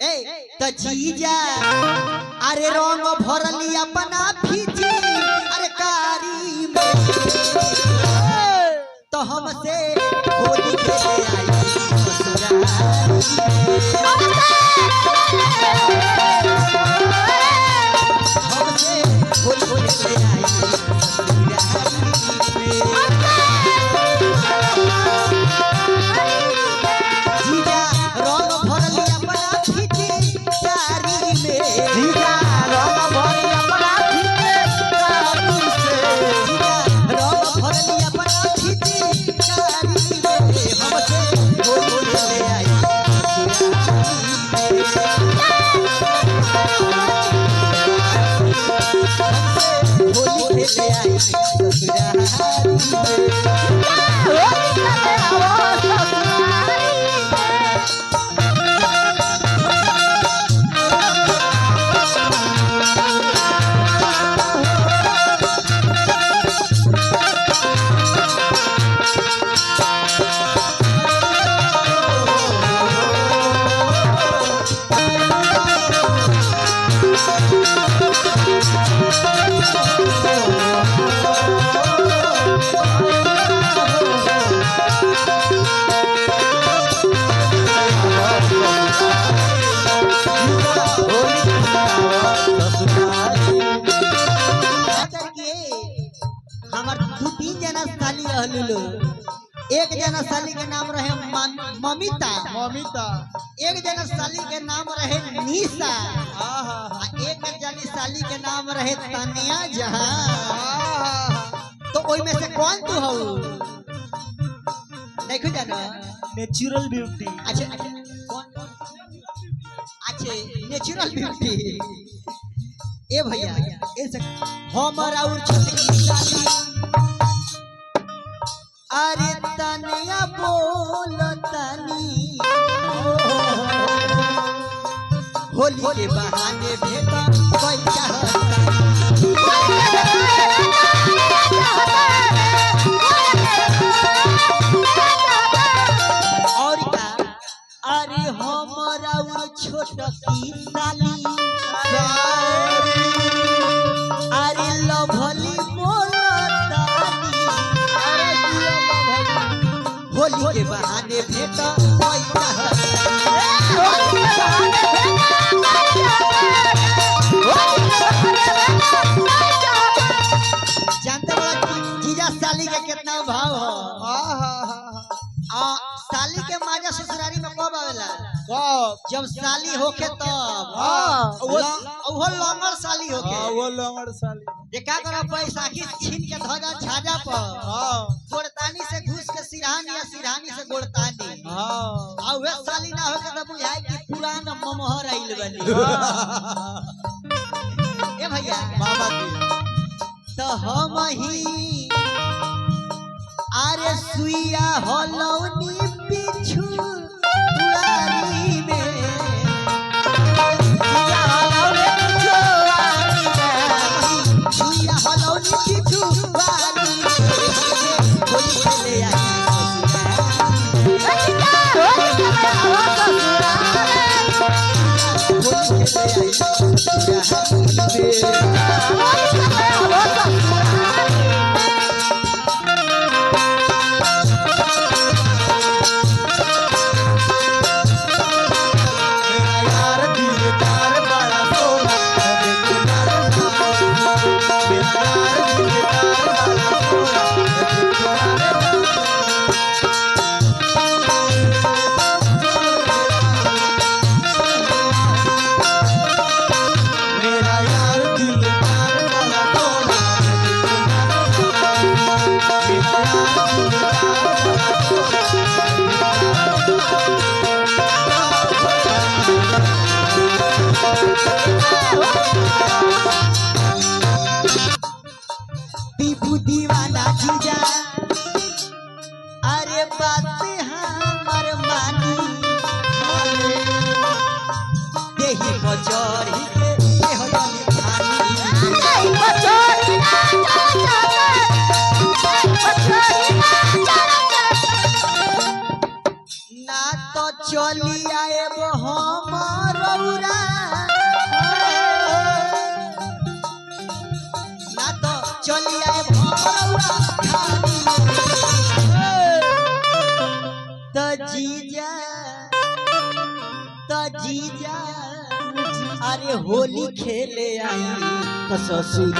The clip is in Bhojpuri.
तो जीजा अरे रंग भरली अपना फीजी अरे कारी में तो हमसे होली खेले आई हमसे होली खेले आई जीजा रंग भरली अपना फीजी कारी में जीजा रंग भरली अपना फीजी कारी से जीजा रंग भरली अपना फीजी कारी में हमसे होली खेले आई होली खेले आई ससुरारी हमार दू तीन जना साली रहलू एक जना साली के नाम रहे ममिता ममिता एक जना साली के नाम रहे निशा एक जनी साली के नाम रहे तनिया जहां तो ओई में से कौन तू हो देखो जाना नेचुरल ब्यूटी अच्छा कौन अच्छा नेचुरल ब्यूटी ए भैया ऐसे हमारा और छोटकी साली अरे तनिया बोल तनी होली के बहाने भेटा कोई और का अरे हमारा और छोटकी साली अरे लभली होली के बहाने भेटा जानते बड़ा जीजा साली का कितना भाव हो साली के माजा ससुरारी में कब आवेला जब साली होके तब वो लंगड़ साली होके वो लंगड़ साली जे का करा बैसाखी छीन के धजा छाजा पर गोड़तानी से घुस के सिरहानी या सिरहानी से गोड़तानी आ वे साली ना होके त बुझाई कि पुरान ममहर आइल बनी ए भैया मामा की तो हम ही अरे सुइया होलौनी पिछु पुरानी में सुइया होलौनी पिछु पुरानी में होली खेले पीपू दीवाना जीजा अरे बात हमर मानी देही बजरी के देह जनी खानी देही बजरी ना तो चली आए हमार तो जीजा अरे होली खेले आई तो ससुर